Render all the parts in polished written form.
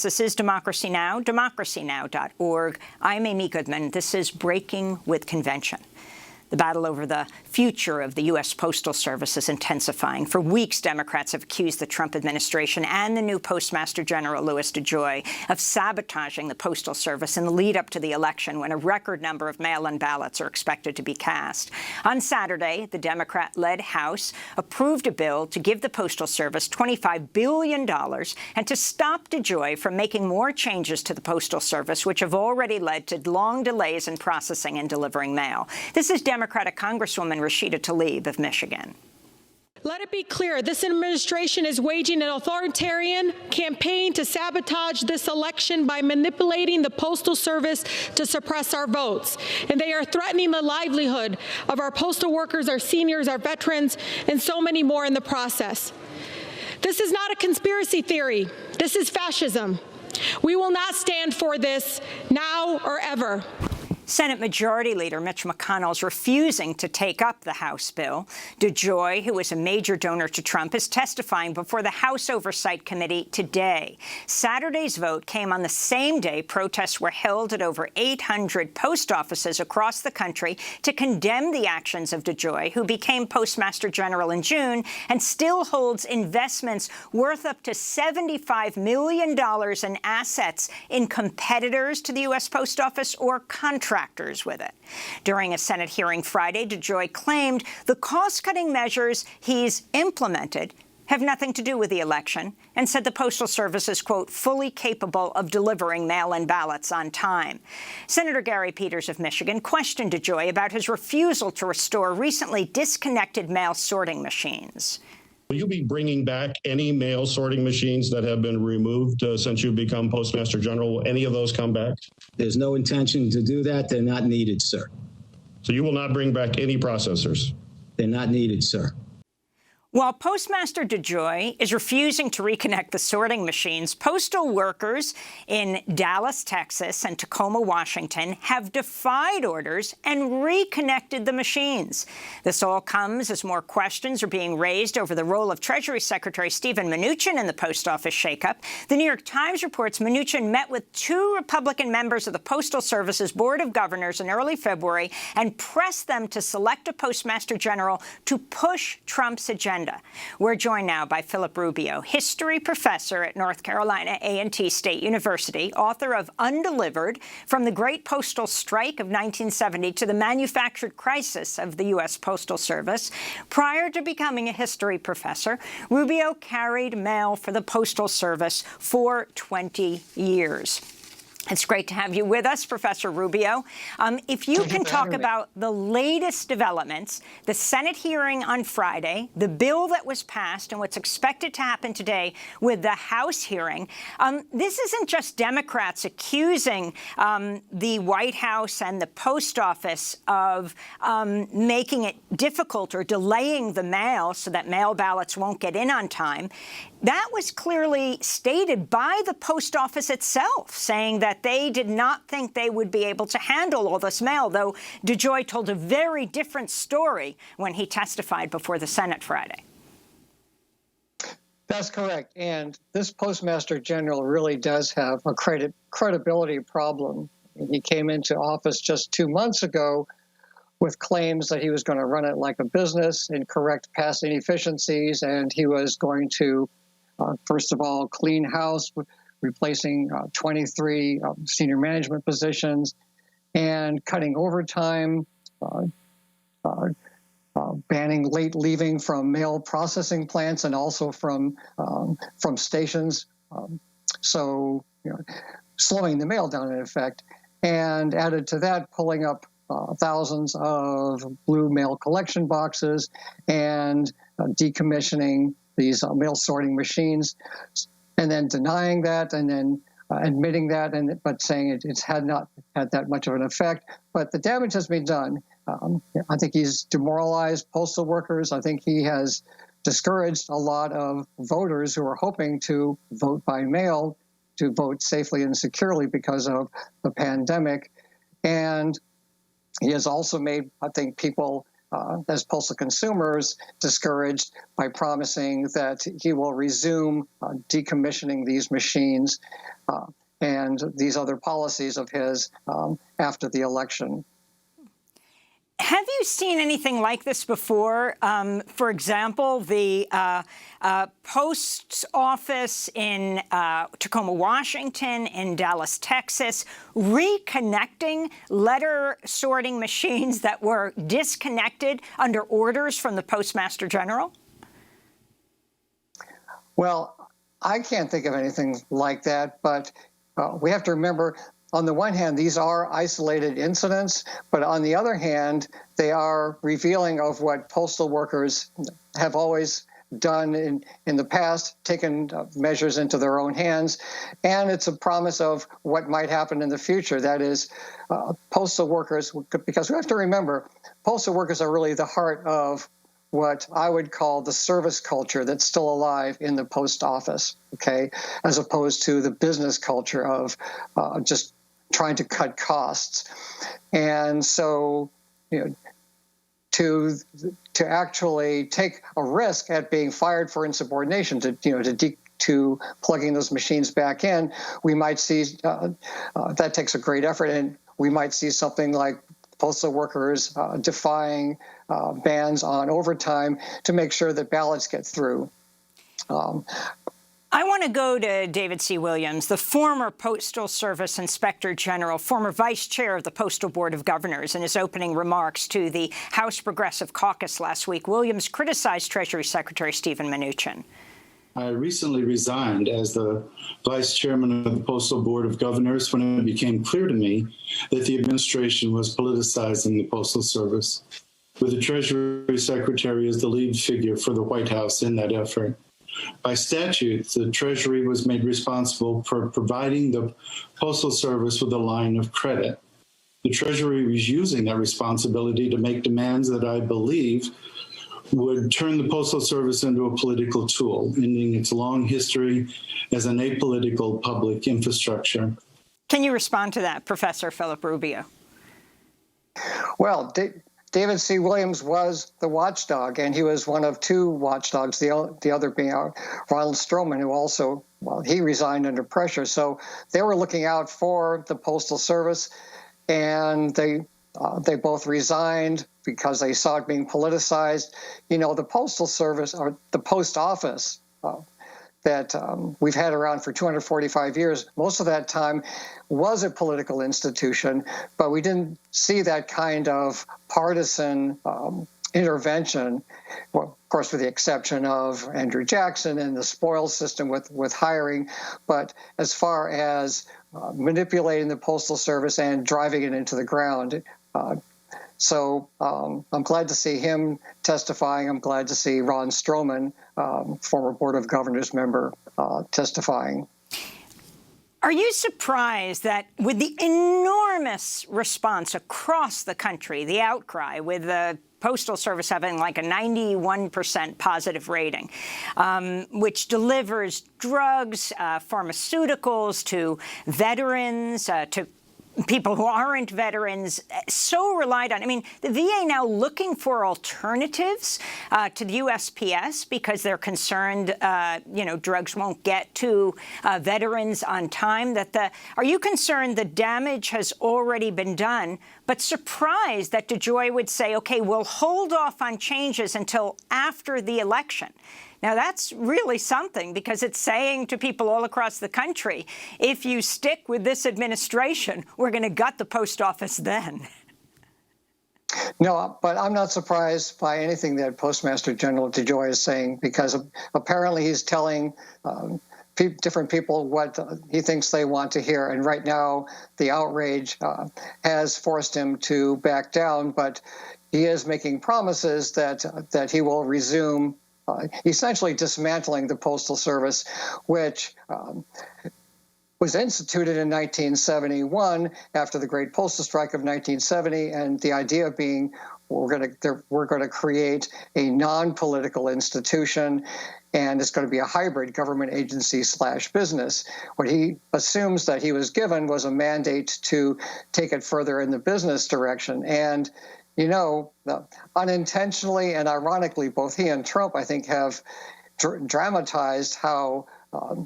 This is Democracy Now!, democracynow.org. I'm Amy Goodman. This is Breaking with Convention. The battle over the future of the U.S. Postal Service is intensifying. For weeks, Democrats have accused the Trump administration and the new Postmaster General Louis DeJoy of sabotaging the Postal Service in the lead-up to the election, when a record number of mail-in ballots are expected to be cast. On Saturday, the Democrat-led House approved a bill to give the Postal Service $25 billion and to stop DeJoy from making more changes to the Postal Service, which have already led to long delays in processing and delivering mail. This is Democratic Congresswoman Rashida Tlaib of Michigan. Let it be clear, this administration is waging an authoritarian campaign to sabotage this election by manipulating the Postal Service to suppress our votes. And they are threatening the livelihood of our postal workers, our seniors, our veterans, and so many more in the process. This is not a conspiracy theory. This is fascism. We will not stand for this now or ever. Senate Majority Leader Mitch McConnell is refusing to take up the House bill. DeJoy, who is a major donor to Trump, is testifying before the House Oversight Committee today. Saturday's vote came on the same day protests were held at over 800 post offices across the country to condemn the actions of DeJoy, who became Postmaster General in June and still holds investments worth up to $75 million in assets in competitors to the U.S. Post Office or contractors with it. During a Senate hearing Friday, DeJoy claimed the cost-cutting measures he's implemented have nothing to do with the election and said the Postal Service is, quote, fully capable of delivering mail-in ballots on time. Senator Gary Peters of Michigan questioned DeJoy about his refusal to restore recently disconnected mail sorting machines. Will you be bringing back any mail sorting machines that have been removed since you've become Postmaster General? Will any of those come back? There's no intention to do that. They're not needed, sir. So you will not bring back any processors? They're not needed, sir. While Postmaster DeJoy is refusing to reconnect the sorting machines, postal workers in Dallas, Texas, and Tacoma, Washington have defied orders and reconnected the machines. This all comes as more questions are being raised over the role of Treasury Secretary Steven Mnuchin in the post office shakeup. The New York Times reports Mnuchin met with 2 Republican members of the Postal Service's Board of Governors in early February and pressed them to select a Postmaster General to push Trump's agenda. We're joined now by Philip Rubio, history professor at North Carolina A&T State University, author of Undelivered: From the Great Postal Strike of 1970 to the Manufactured Crisis of the U.S. Postal Service. Prior to becoming a history professor, Rubio carried mail for the Postal Service for 20 years. It's great to have you with us, Professor Rubio. If you can talk about the latest developments, the Senate hearing on Friday, the bill that was passed, and what's expected to happen today with the House hearing. This isn't just Democrats accusing the White House and the Post Office of making it difficult or delaying the mail so that mail ballots won't get in on time. That was clearly stated by the Post Office itself, saying that they did not think they would be able to handle all this mail, though DeJoy told a very different story when he testified before the Senate Friday. That's correct. And this Postmaster General really does have a credibility problem. He came into office just 2 months ago with claims that he was going to run it like a business and correct past inefficiencies, and he was going to first of all, clean house, replacing 23 senior management positions, and cutting overtime, banning late leaving from mail processing plants and also from stations. So, slowing the mail down in effect, and added to that, pulling up thousands of blue mail collection boxes and decommissioning these mail sorting machines, and then denying that, and then admitting that, but saying it's had not had that much of an effect. But the damage has been done. I think he's demoralized postal workers. I think he has discouraged a lot of voters who are hoping to vote by mail to vote safely and securely because of the pandemic. And he has also made, I think, people as postal consumers, discouraged by promising that he will resume decommissioning these machines and these other policies of his after the election. Have you seen anything like this before? For example, the post office in Tacoma, Washington, in Dallas, Texas, reconnecting letter sorting machines that were disconnected under orders from the Postmaster General? Well, I can't think of anything like that, but we have to remember, on the one hand, these are isolated incidents, but on the other hand, they are revealing of what postal workers have always done in the past, taken measures into their own hands, and it's a promise of what might happen in the future. That is, postal workers, because we have to remember, postal workers are really the heart of what I would call the service culture that's still alive in the post office, okay, as opposed to the business culture of just trying to cut costs. And so, to actually take a risk at being fired for insubordination, to plugging those machines back in, we might see that takes a great effort, and we might see something like postal workers defying bans on overtime to make sure that ballots get through. I want to go to David C. Williams, the former Postal Service Inspector General, former Vice Chair of the Postal Board of Governors. In his opening remarks to the House Progressive Caucus last week, Williams criticized Treasury Secretary Stephen Mnuchin. I recently resigned as the Vice Chairman of the Postal Board of Governors when it became clear to me that the administration was politicizing the Postal Service, with the Treasury Secretary as the lead figure for the White House in that effort. By statute, the Treasury was made responsible for providing the Postal Service with a line of credit. The Treasury was using that responsibility to make demands that I believe would turn the Postal Service into a political tool, ending its long history as an apolitical public infrastructure. Can you respond to that, Professor Philip Rubio? Well, David C. Williams was the watchdog, and he was one of two watchdogs, the other being Ronald Stroman, who also, he resigned under pressure. So they were looking out for the Postal Service, and they both resigned because they saw it being politicized. The Postal Service, or the Post Office, that we've had around for 245 years, most of that time was a political institution, but we didn't see that kind of partisan intervention, well, of course, with the exception of Andrew Jackson and the spoils system with hiring. But as far as manipulating the Postal Service and driving it into the ground, so I'm glad to see him testifying. I'm glad to see Ron Stroman, former Board of Governors member, testifying. Are you surprised that with the enormous response across the country, the outcry, with the Postal Service having like a 91% positive rating, which delivers drugs, pharmaceuticals to veterans, to people who aren't veterans, so relied on. I mean, the VA now looking for alternatives to the USPS because they're concerned, drugs won't get to veterans on time. Are you concerned the damage has already been done, but surprised that DeJoy would say, okay, we'll hold off on changes until after the election? Now, that's really something, because it's saying to people all across the country, if you stick with this administration, we're going to gut the post office then. No, but I'm not surprised by anything that Postmaster General DeJoy is saying, because apparently he's telling different people what he thinks they want to hear. And right now, the outrage has forced him to back down, but he is making promises that he will resume essentially dismantling the Postal Service, which was instituted in 1971 after the Great Postal Strike of 1970, and the idea being we're going to create a non-political institution, and it's going to be a hybrid government agency / business. What he assumes that he was given was a mandate to take it further in the business direction, and you know, unintentionally and ironically, both he and Trump, I think, have dramatized how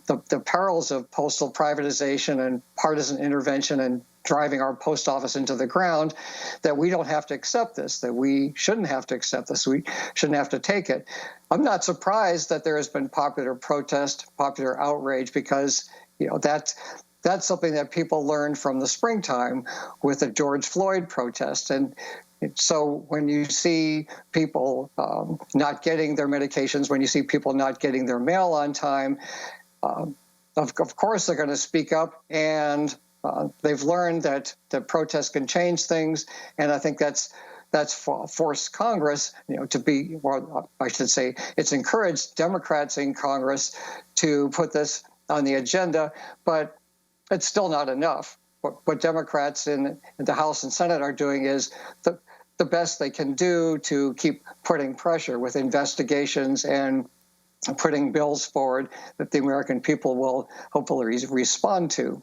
the perils of postal privatization and partisan intervention and driving our post office into the ground, that we don't have to accept this, that we shouldn't have to accept this, we shouldn't have to take it. I'm not surprised that there has been popular protest, popular outrage, because, you know, that's something that people learned from the springtime with the George Floyd protest. And so when you see people not getting their medications, when you see people not getting their mail on time, of course they're going to speak up, and they've learned that the protest can change things. And I think that's forced Congress, you know, to be, or I should say, it's encouraged Democrats in Congress to put this on the agenda, but it's still not enough. What Democrats in the House and Senate are doing is the best they can do to keep putting pressure with investigations and putting bills forward that the American people will hopefully respond to.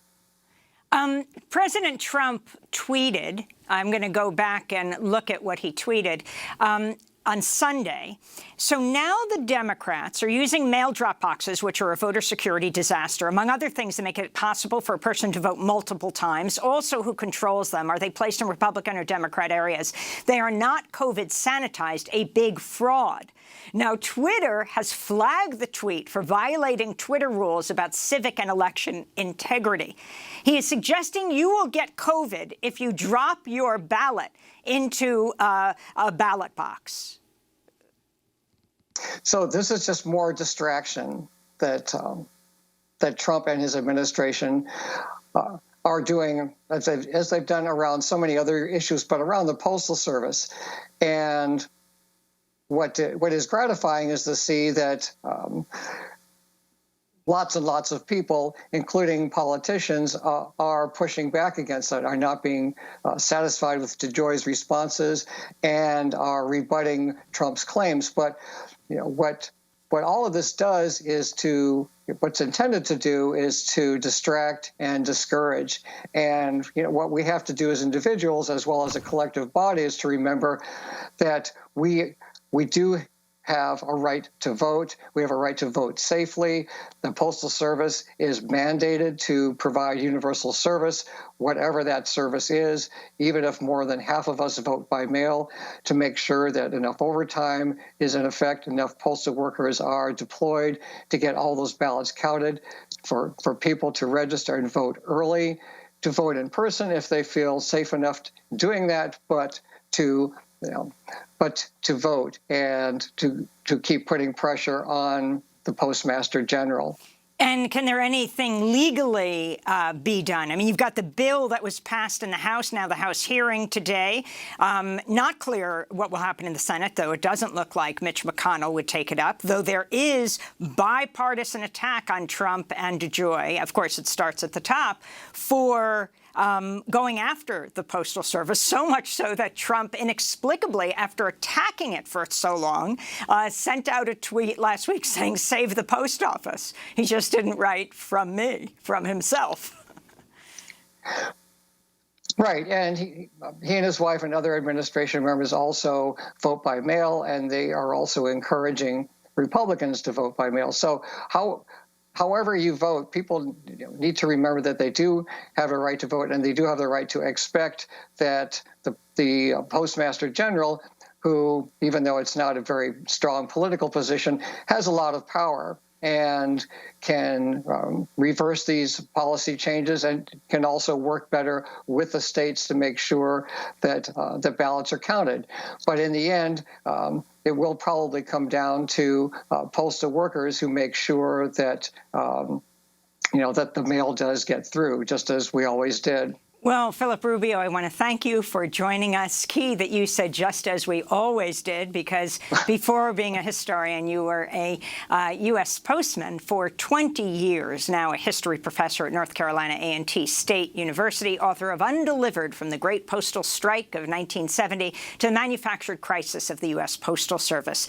President Trump tweeted, I'm going to go back and look at what he tweeted, on Sunday. So now the Democrats are using mail drop boxes, which are a voter security disaster, among other things, to make it possible for a person to vote multiple times. Also, who controls them? Are they placed in Republican or Democrat areas? They are not COVID sanitized, a big fraud. Now, Twitter has flagged the tweet for violating Twitter rules about civic and election integrity. He is suggesting you will get COVID if you drop your ballot into a ballot box. So this is just more distraction that Trump and his administration are doing, as they've done around so many other issues, but around the Postal Service. And what is gratifying is to see that lots and lots of people, including politicians, are pushing back against it, are not being satisfied with DeJoy's responses, and are rebutting Trump's claims. But you know what all of this does is what's intended to do is to distract and discourage. And you know what we have to do as individuals, as well as a collective body, is to remember that we do have a right to vote. We have a right to vote safely. The Postal Service is mandated to provide universal service, whatever that service is, even if more than half of us vote by mail, to make sure that enough overtime is in effect, enough postal workers are deployed to get all those ballots counted, for people to register and vote early, to vote in person if they feel safe enough doing that, but to vote and to keep putting pressure on the Postmaster General. And can there anything legally be done? I mean, you've got the bill that was passed in the House, now the House hearing today. Not clear what will happen in the Senate, though it doesn't look like Mitch McConnell would take it up, though there is bipartisan attack on Trump and DeJoy. Of course, it starts at the top for going after the Postal Service, so much so that Trump inexplicably, after attacking it for so long, sent out a tweet last week saying, "Save the post office." He just didn't write "from me," from himself. Right, and he and his wife and other administration members also vote by mail, and they are also encouraging Republicans to vote by mail. So however you vote, people need to remember that they do have a right to vote, and they do have the right to expect that the Postmaster General, who, even though it's not a very strong political position, has a lot of power and can reverse these policy changes, and can also work better with the states to make sure that the ballots are counted. But in the end, it will probably come down to postal workers who make sure that that the mail does get through, just as we always did. Well, Philip Rubio, I want to thank you for joining us. Key that you said "just as we always did," because before being a historian, you were a U.S. postman for 20 years, now a history professor at North Carolina A&T State University, author of Undelivered: From the Great Postal Strike of 1970 to the Manufactured Crisis of the U.S. Postal Service.